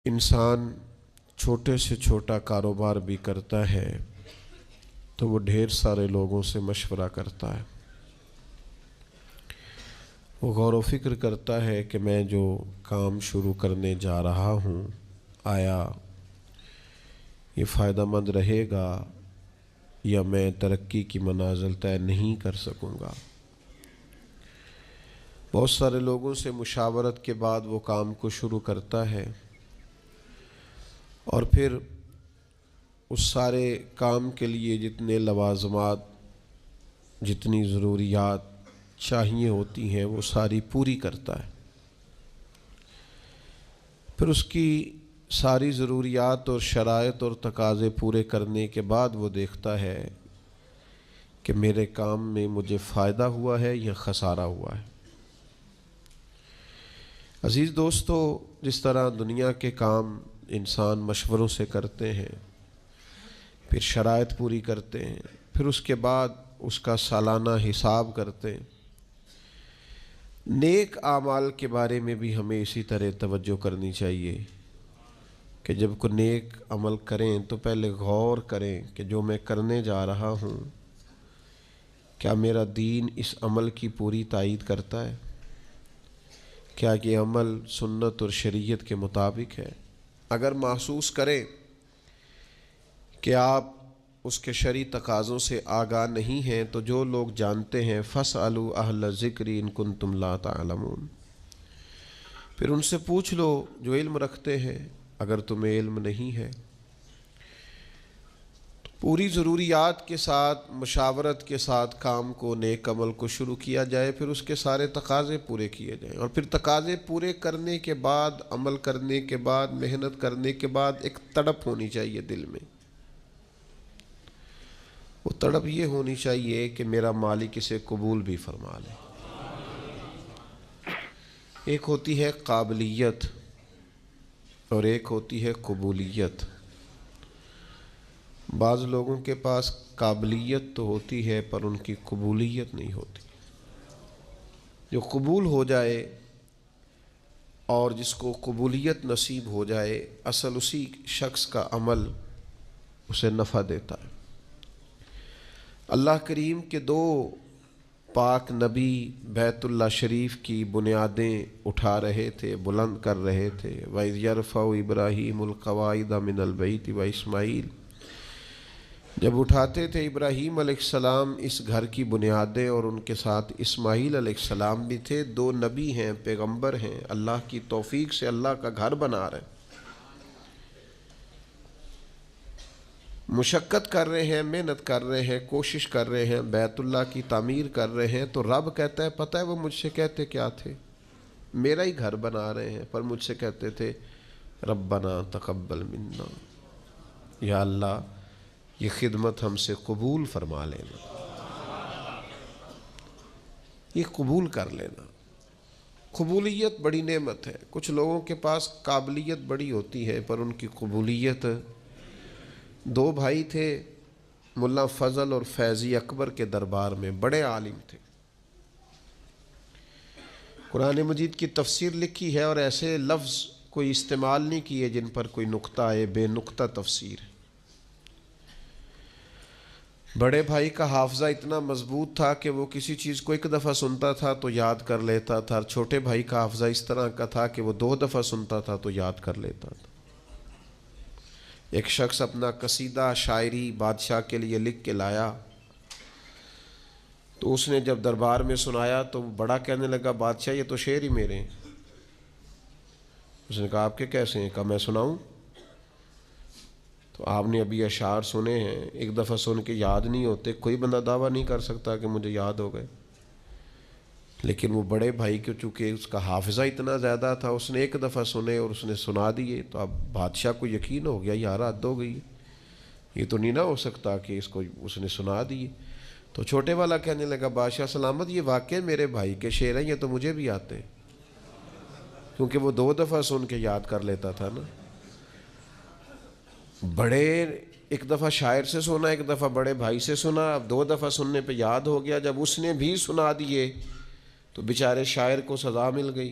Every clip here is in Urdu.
انسان چھوٹے سے چھوٹا کاروبار بھی کرتا ہے تو وہ ڈھیر سارے لوگوں سے مشورہ کرتا ہے۔ وہ غور و فکر کرتا ہے کہ میں جو کام شروع کرنے جا رہا ہوں آیا یہ فائدہ مند رہے گا یا میں ترقی کی منازل طے نہیں کر سکوں گا۔ بہت سارے لوگوں سے مشاورت کے بعد وہ کام کو شروع کرتا ہے اور پھر اس سارے کام کے لیے جتنے لوازمات جتنی ضروریات چاہیے ہوتی ہیں وہ ساری پوری کرتا ہے۔ پھر اس کی ساری ضروریات اور شرائط اور تقاضے پورے کرنے کے بعد وہ دیکھتا ہے کہ میرے کام میں مجھے فائدہ ہوا ہے یا خسارہ ہوا ہے۔ عزیز دوستو، جس طرح دنیا کے کام انسان مشوروں سے کرتے ہیں، پھر شرائط پوری کرتے ہیں، پھر اس کے بعد اس کا سالانہ حساب کرتے ہیں، نیک اعمال کے بارے میں بھی ہمیں اسی طرح توجہ کرنی چاہیے کہ جب کوئی نیک عمل کریں تو پہلے غور کریں کہ جو میں کرنے جا رہا ہوں کیا میرا دین اس عمل کی پوری تائید کرتا ہے؟ کیا یہ عمل سنت اور شریعت کے مطابق ہے؟ اگر محسوس کریں کہ آپ اس کے شرعی تقاضوں سے آگاہ نہیں ہیں تو جو لوگ جانتے ہیں فَاسْأَلُوا أَهْلَ الذِّكْرِ إِن كُنتُمْ لَا تَعْلَمُونَ، پھر ان سے پوچھ لو جو علم رکھتے ہیں اگر تمہیں علم نہیں ہے۔ تو پوری ضروریات کے ساتھ مشاورت کے ساتھ کام کو نیک عمل کو شروع کیا جائے، پھر اس کے سارے تقاضے پورے کیے جائیں، اور پھر تقاضے پورے کرنے کے بعد عمل کرنے کے بعد محنت کرنے کے بعد ایک تڑپ ہونی چاہیے دل میں۔ وہ تڑپ یہ ہونی چاہیے کہ میرا مالک اسے قبول بھی فرما لے۔ ایک ہوتی ہے قابلیت اور ایک ہوتی ہے قبولیت۔ بعض لوگوں کے پاس قابلیت تو ہوتی ہے پر ان کی قبولیت نہیں ہوتی۔ جو قبول ہو جائے اور جس کو قبولیت نصیب ہو جائے، اصل اسی شخص کا عمل اسے نفع دیتا ہے۔ اللہ کریم کے دو پاک نبی بیت اللہ شریف کی بنیادیں اٹھا رہے تھے، بلند کر رہے تھے۔ وَإِذْ يَرْفَعُ إِبْرَاهِيمُ الْقَوَاعِدَ مِنَ الْبَيْتِ وَإِسْمَاعِيلُ، جب اٹھاتے تھے ابراہیم علیہ السلام اس گھر کی بنیادیں اور ان کے ساتھ اسماعیل علیہ السلام بھی تھے، دو نبی ہیں، پیغمبر ہیں، اللہ کی توفیق سے اللہ کا گھر بنا رہے ہیں، مشقت کر رہے ہیں، محنت کر رہے ہیں، کوشش کر رہے ہیں، بیت اللہ کی تعمیر کر رہے ہیں، تو رب کہتا ہے پتہ ہے وہ مجھ سے کہتے کیا تھے؟ میرا ہی گھر بنا رہے ہیں، پر مجھ سے کہتے تھے ربنا تقبل منا، یا اللہ یہ خدمت ہم سے قبول فرما لینا، یہ قبول کر لینا۔ قبولیت بڑی نعمت ہے۔ کچھ لوگوں کے پاس قابلیت بڑی ہوتی ہے پر ان کی قبولیت۔ دو بھائی تھے، ملا فضل اور فیضی اکبر کے دربار میں، بڑے عالم تھے۔ قرآن مجید کی تفسیر لکھی ہے اور ایسے لفظ کوئی استعمال نہیں کیے جن پر کوئی نقطہ آئے، بے نقطہ تفسیر ہے۔ بڑے بھائی کا حافظہ اتنا مضبوط تھا کہ وہ کسی چیز کو ایک دفعہ سنتا تھا تو یاد کر لیتا تھا، اور چھوٹے بھائی کا حافظہ اس طرح کا تھا کہ وہ 2 دفعہ سنتا تھا تو یاد کر لیتا تھا۔ ایک شخص اپنا قصیدہ شاعری بادشاہ کے لیے لکھ کے لایا تو اس نے جب دربار میں سنایا تو بڑا کہنے لگا بادشاہ یہ تو شعر ہی میرے ہیں۔ اس نے کہا آپ کے کیسے ہیں؟ کہا میں سناؤں؟ تو آپ نے ابھی اشعار سنے ہیں، ایک دفعہ سن کے یاد نہیں ہوتے، کوئی بندہ دعویٰ نہیں کر سکتا کہ مجھے یاد ہو گئے، لیکن وہ بڑے بھائی کو چونکہ اس کا حافظہ اتنا زیادہ تھا، اس نے ایک دفعہ سنے اور اس نے سنا دیے، تو اب بادشاہ کو یقین ہو گیا یار حد ہو گئی، یہ تو نہیں نہ ہو سکتا کہ اس کو اس نے سنا دیے۔ تو چھوٹے والا کہنے لگا بادشاہ سلامت یہ واقعی میرے بھائی کے شعر ہیں، یہ تو مجھے بھی آتے ہیں، کیونکہ وہ 2 دفعہ سن کے یاد کر لیتا تھا نا۔ بڑے ایک دفعہ شاعر سے سنا، ایک دفعہ بڑے بھائی سے سنا، اب 2 دفعہ سننے پہ یاد ہو گیا، جب اس نے بھی سنا دیے تو بیچارے شاعر کو سزا مل گئی،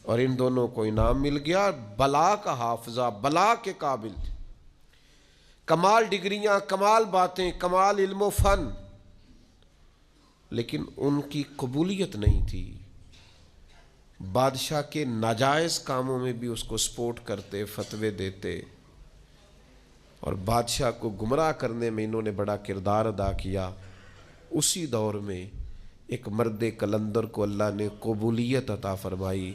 اور ان دونوں کو انعام مل گیا، بلا کا حافظہ، بلا کے قابل تھے، کمال ڈگریاں، کمال باتیں، کمال علم و فن، لیکن ان کی قبولیت نہیں تھی۔ بادشاہ کے ناجائز کاموں میں بھی اس کو سپورٹ کرتے، فتوے دیتے، اور بادشاہ کو گمراہ کرنے میں انہوں نے بڑا کردار ادا کیا۔ اسی دور میں ایک مرد قلندر کو اللہ نے قبولیت عطا فرمائی،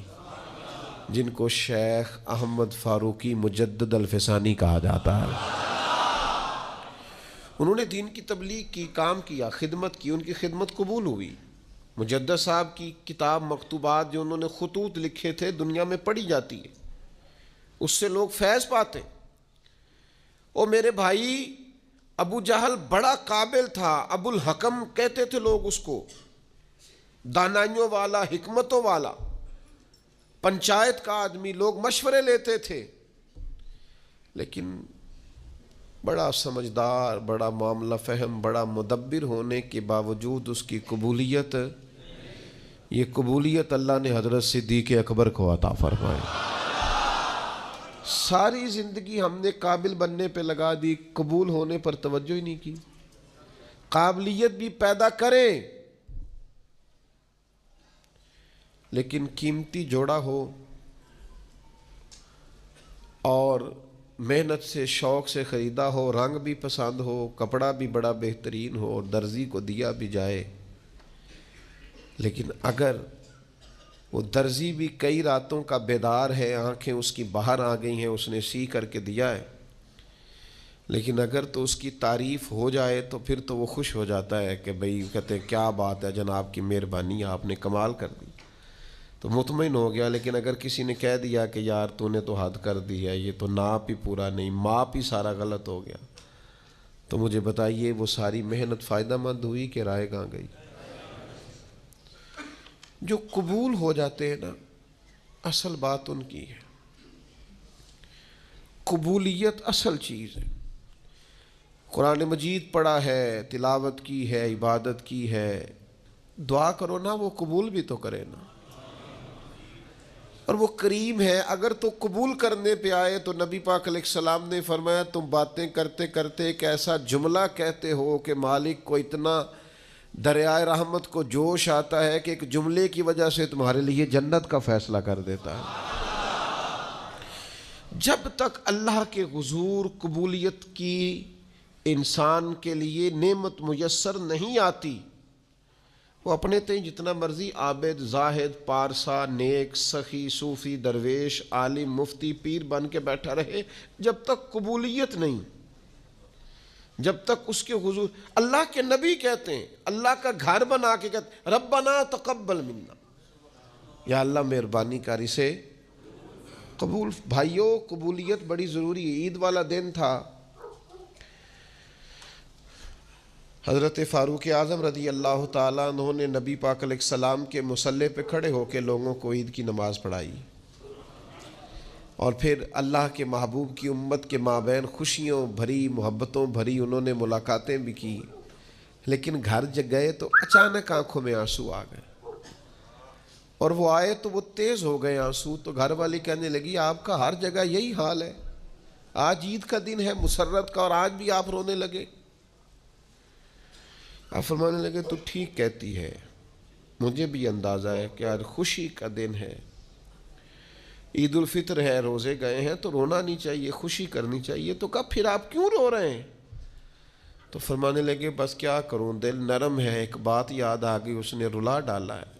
جن کو شیخ احمد فاروقی مجدد الفسانی کہا جاتا ہے۔ انہوں نے دین کی تبلیغ کی، کام کیا، خدمت کی، ان کی خدمت قبول ہوئی۔ مجدد صاحب کی کتاب مکتوبات جو انہوں نے خطوط لکھے تھے دنیا میں پڑھی جاتی ہے، اس سے لوگ فیض پاتے۔ او میرے بھائی، ابو جہل بڑا قابل تھا، ابو الحکم کہتے تھے لوگ اس کو، دانائیوں والا، حکمتوں والا، پنچایت کا آدمی، لوگ مشورے لیتے تھے، لیکن بڑا سمجھدار، بڑا معاملہ فہم، بڑا مدبر ہونے کے باوجود اس کی قبولیت، یہ قبولیت اللہ نے حضرت صدیق اکبر کو عطا فرمائی۔ ساری زندگی ہم نے قابل بننے پہ لگا دی، قبول ہونے پر توجہ ہی نہیں کی۔ قابلیت بھی پیدا کریں، لیکن قیمتی جوڑا ہو اور محنت سے، شوق سے خریدا ہو، رنگ بھی پسند ہو، کپڑا بھی بڑا بہترین ہو اور درزی کو دیا بھی جائے، لیکن اگر وہ درزی بھی کئی راتوں کا بیدار ہے، آنکھیں اس کی باہر آ گئی ہیں، اس نے سی کر کے دیا ہے، لیکن اگر تو اس کی تعریف ہو جائے تو پھر تو وہ خوش ہو جاتا ہے کہ بھئی، کہتے ہیں کیا بات ہے جناب کی مہربانی، آپ نے کمال کر دی، تو مطمئن ہو گیا۔ لیکن اگر کسی نے کہہ دیا کہ یار تو نے تو حد کر دی ہے، یہ تو ناپ ہی پورا نہیں، ماپ ہی سارا غلط ہو گیا، تو مجھے بتائیے وہ ساری محنت فائدہ مند ہوئی کہ رائے کہاں گئی؟ جو قبول ہو جاتے ہیں نا، اصل بات ان کی ہے، قبولیت اصل چیز ہے۔ قرآن مجید پڑھا ہے، تلاوت کی ہے، عبادت کی ہے، دعا کرو نا، وہ قبول بھی تو کرے نا، اور وہ کریم ہے۔ اگر تو قبول کرنے پہ آئے تو نبی پاک علیہ السلام نے فرمایا تم باتیں کرتے کرتے ایک ایسا جملہ کہتے ہو کہ مالک کو اتنا دریائے رحمت کو جوش آتا ہے کہ ایک جملے کی وجہ سے تمہارے لیے جنت کا فیصلہ کر دیتا ہے۔ جب تک اللہ کے حضور قبولیت کی انسان کے لیے نعمت میسر نہیں آتی، وہ اپنے تئیں جتنا مرضی عابد، زاہد، پارسا، نیک، سخی، صوفی، درویش، عالم، مفتی، پیر بن کے بیٹھا رہے، جب تک قبولیت نہیں، جب تک اس کے حضور، اللہ کے نبی کہتے ہیں، اللہ کا گھر بنا کے کہتے ہیں ربنا تقبل منا، یا اللہ مہربانی کر اسے قبول۔ بھائیو، قبولیت بڑی ضروری ہے۔ عید والا دن تھا، حضرت فاروق اعظم رضی اللہ تعالیٰ عنہ نے نبی پاک علیہ السلام کے مصلی پہ کھڑے ہو کے لوگوں کو عید کی نماز پڑھائی، اور پھر اللہ کے محبوب کی امت کے مابین خوشیوں بھری، محبتوں بھری انہوں نے ملاقاتیں بھی کی، لیکن گھر گئے تو اچانک آنکھوں میں آنسو آ گئے، اور وہ آئے تو وہ تیز ہو گئے آنسو، تو گھر والی کہنے لگی آپ کا ہر جگہ یہی حال ہے، آج عید کا دن ہے مسرت کا اور آج بھی آپ رونے لگے؟ آپ فرمانے لگے تو ٹھیک کہتی ہے، مجھے بھی اندازہ ہے کہ آج خوشی کا دن ہے، عید الفطر ہے، روزے گئے ہیں تو رونا نہیں چاہیے، خوشی کرنی چاہیے، تو کب پھر آپ کیوں رو رہے ہیں؟ تو فرمانے لگے بس کیا کروں، دل نرم ہے، ایک بات یاد آ گئی، اس نے رلا ڈالا ہے۔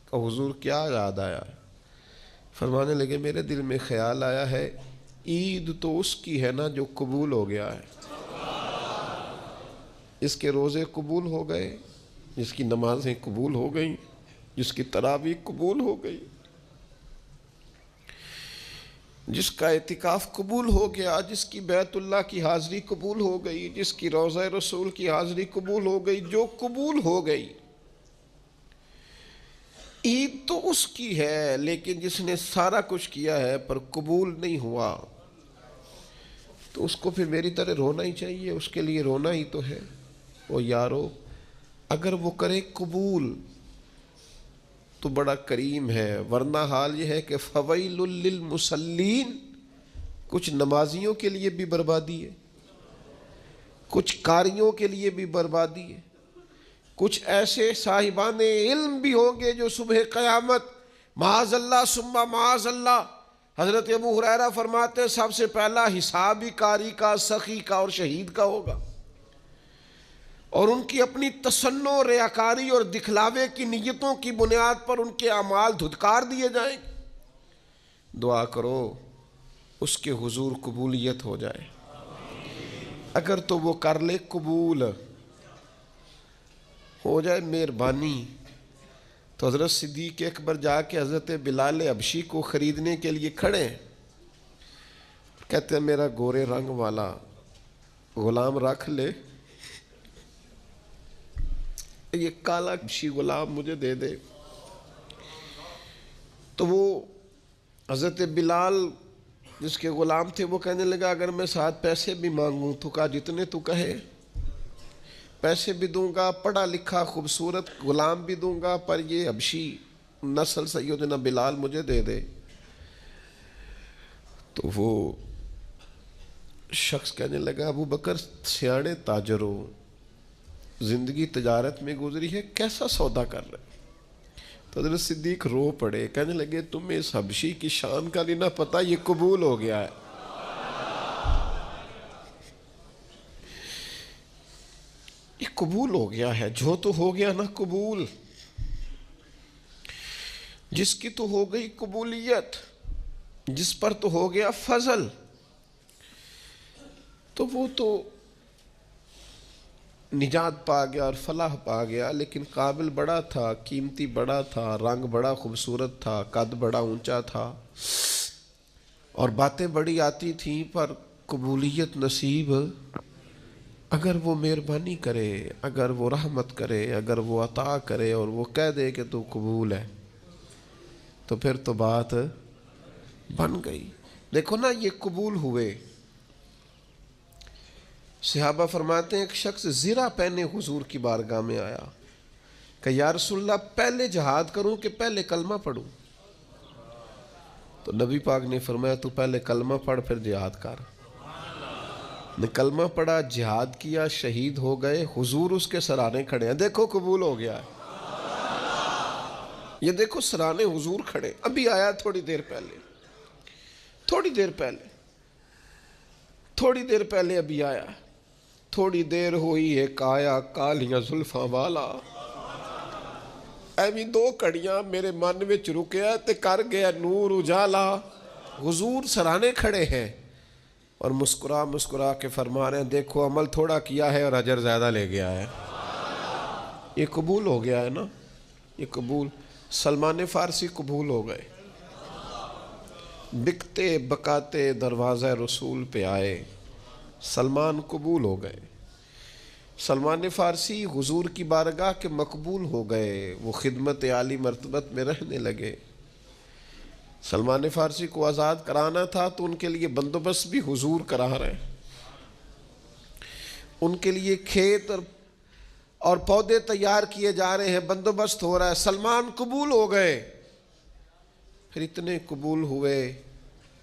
کہ حضور کیا یاد آیا؟ فرمانے لگے میرے دل میں خیال آیا ہے عید تو اس کی ہے نا جو قبول ہو گیا ہے، جس کے روزے قبول ہو گئے، جس کی نمازیں قبول ہو گئیں، جس کی تراویح قبول ہو گئی، جس کا اعتکاف قبول ہو گیا، جس کی بیت اللہ کی حاضری قبول ہو گئی، جس کی روضہ رسول کی حاضری قبول ہو گئی، جو قبول ہو گئی۔ عید تو اس کی ہے، لیکن جس نے سارا کچھ کیا ہے پر قبول نہیں ہوا، تو اس کو پھر میری طرح رونا ہی چاہیے، اس کے لیے رونا ہی تو ہے۔ وہ یارو، اگر وہ کرے قبول تو بڑا کریم ہے، ورنہ حال یہ ہے کہ فویل للمصلین، کچھ نمازیوں کے لیے بھی بربادی ہے، کچھ قاریوں کے لیے بھی بربادی ہے، کچھ ایسے صاحبان علم بھی ہوں گے جو صبح قیامت معاذ اللہ ثم معاذ اللہ، حضرت ابو ہریرہ فرماتے ہیں سب سے پہلا حساب ہی قاری کا، سخی کا اور شہید کا ہوگا، اور ان کی اپنی تصنع، ریاکاری اور دکھلاوے کی نیتوں کی بنیاد پر ان کے اعمال دھتکار دیے جائیں گے۔ دعا کرو اس کے حضور قبولیت ہو جائے، اگر تو وہ کر لے قبول ہو جائے مہربانی، تو حضرت صدیق اکبر جا کے حضرت بلال حبشی کو خریدنے کے لیے کھڑے ہیں، کہتے ہیں میرا گورے رنگ والا غلام رکھ لے، یہ کالا حبشی غلام مجھے دے دے۔ تو وہ حضرت بلال جس کے غلام تھے وہ کہنے لگا اگر میں ساتھ پیسے بھی مانگوں تو کہا جتنے تو کہے، پیسے بھی دوں گا، پڑھا لکھا خوبصورت غلام بھی دوں گا، پر یہ حبشی نسل سیدنا بلال مجھے دے دے۔ تو وہ شخص کہنے لگا ابو بکر سیاڑے تاجر ہو، زندگی تجارت میں گزری ہے، کیسا سودا کر رہے؟ تو حضرت صدیق رو پڑے، کہنے لگے تمہیں اس حبشی کی شان کا نہیں نہ پتا، یہ قبول ہو گیا ہے، یہ قبول ہو گیا ہے، جو تو ہو گیا نا قبول، جس کی تو ہو گئی قبولیت، جس پر تو ہو گیا فضل، تو وہ تو نجات پا گیا اور فلاح پا گیا، لیکن قابل بڑا تھا، قیمتی بڑا تھا، رنگ بڑا خوبصورت تھا، قد بڑا اونچا تھا، اور باتیں بڑی آتی تھیں، پر قبولیت نصیب اگر وہ مہربانی کرے، اگر وہ رحمت کرے، اگر وہ عطا کرے اور وہ کہہ دے کہ تو قبول ہے، تو پھر تو بات بن گئی۔ دیکھو نا یہ قبول ہوئے، صحابہ فرماتے ہیں ایک شخص زرہ پہنے حضور کی بارگاہ میں آیا کہ یا رسول اللہ پہلے جہاد کروں کہ پہلے کلمہ پڑھوں؟ تو نبی پاک نے فرمایا تو پہلے کلمہ پڑھ پھر جہاد کر۔ نے کلمہ پڑھا، جہاد کیا، شہید ہو گئے، حضور اس کے سرانے کھڑے ہیں، دیکھو قبول ہو گیا ہے، یہ دیکھو سرانے حضور کھڑے، ابھی آیا تھوڑی دیر پہلے، تھوڑی دیر پہلے، تھوڑی دیر پہلے ابھی آیا، تھوڑی دیر ہوئی ہے آیا کالیاں زلفاں والا، ایویں دو کڑیاں میرے من وچ رکیا تے کر گیا نور اجالا۔ حضور سرانے کھڑے ہیں اور مسکرا مسکرا کے فرما رہے ہیں دیکھو عمل تھوڑا کیا ہے اور اجر زیادہ لے گیا ہے، یہ قبول ہو گیا ہے نا، یہ قبول۔ سلمان فارسی قبول ہو گئے، بکتے بکاتے دروازہ رسول پہ آئے، سلمان قبول ہو گئے، سلمان فارسی حضور کی بارگاہ کے مقبول ہو گئے، وہ خدمت عالی مرتبت میں رہنے لگے۔ سلمان فارسی کو آزاد کرانا تھا تو ان کے لیے بندوبست بھی حضور کرا رہے ہیں، ان کے لیے کھیت اور پودے تیار کیے جا رہے ہیں، بندوبست ہو رہا ہے، سلمان قبول ہو گئے۔ پھر اتنے قبول ہوئے،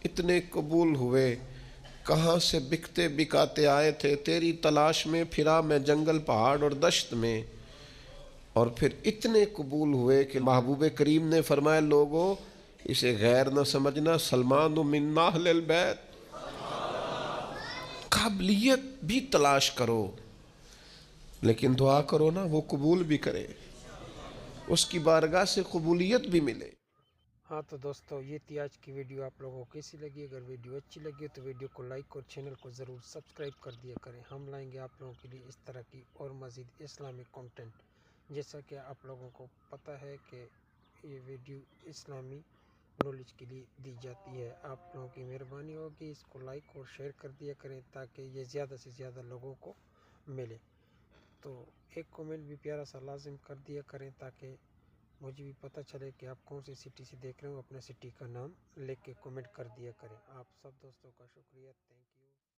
اتنے قبول ہوئے، کہاں سے بکتے بکاتے آئے تھے، تیری تلاش میں پھرا میں جنگل پہاڑ اور دشت میں، اور پھر اتنے قبول ہوئے کہ محبوب کریم نے فرمایا لوگوں اسے غیر نہ سمجھنا، سلمان من اہل البیت، قابلیت بھی تلاش کرو لیکن دعا کرو نا وہ قبول بھی کرے، اس کی بارگاہ سے قبولیت بھی ملے۔ ہاں تو دوستو یہ تھی آج کی ویڈیو، آپ لوگوں کو کیسی لگی؟ اگر ویڈیو اچھی لگی تو ویڈیو کو لائک اور چینل کو ضرور سبسکرائب کر دیا کریں، ہم لائیں گے آپ لوگوں کے لیے اس طرح کی اور مزید اسلامک کنٹینٹ۔ جیسا کہ آپ لوگوں کو پتہ ہے کہ یہ ویڈیو اسلامی نالج کے لیے دی جاتی ہے، آپ لوگوں کی مہربانی ہوگی اس کو لائک اور شیئر کر دیا کریں تاکہ یہ زیادہ سے زیادہ لوگوں کو ملے، تو ایک کومنٹ بھی پیارا سا لازم کر دیا کریں تاکہ مجھے بھی پتہ چلے کہ آپ کون سی سٹی سے دیکھ رہے ہو، اپنے سٹی کا نام لکھ کے کومنٹ کر دیا کریں۔ آپ سب دوستوں کا شکریہ، تھینک یو۔